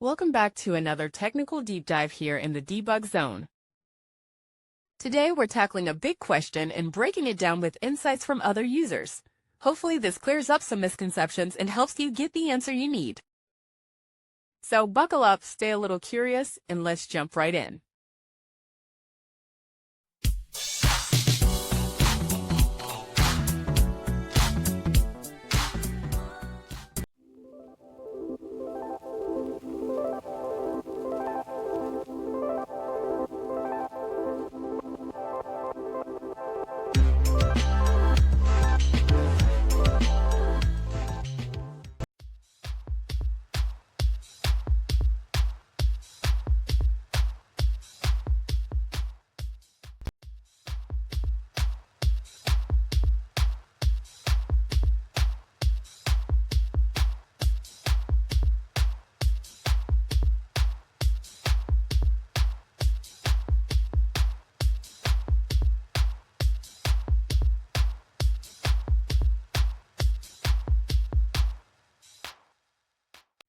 Welcome back to another technical deep dive here in the debug zone. Today we're tackling a big question and breaking it down with insights from other users. Hopefully this clears up some misconceptions and helps you get the answer you need. So buckle up, stay a little curious, and let's jump right in.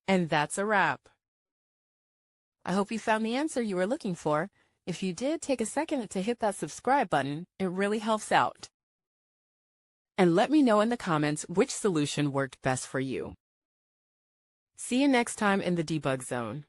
And that's a wrap. I hope you found the answer you were looking for. If you did, take a second to hit that subscribe button. It really helps out. And let me know in the comments which solution worked best for you. See you next time in the debug zone.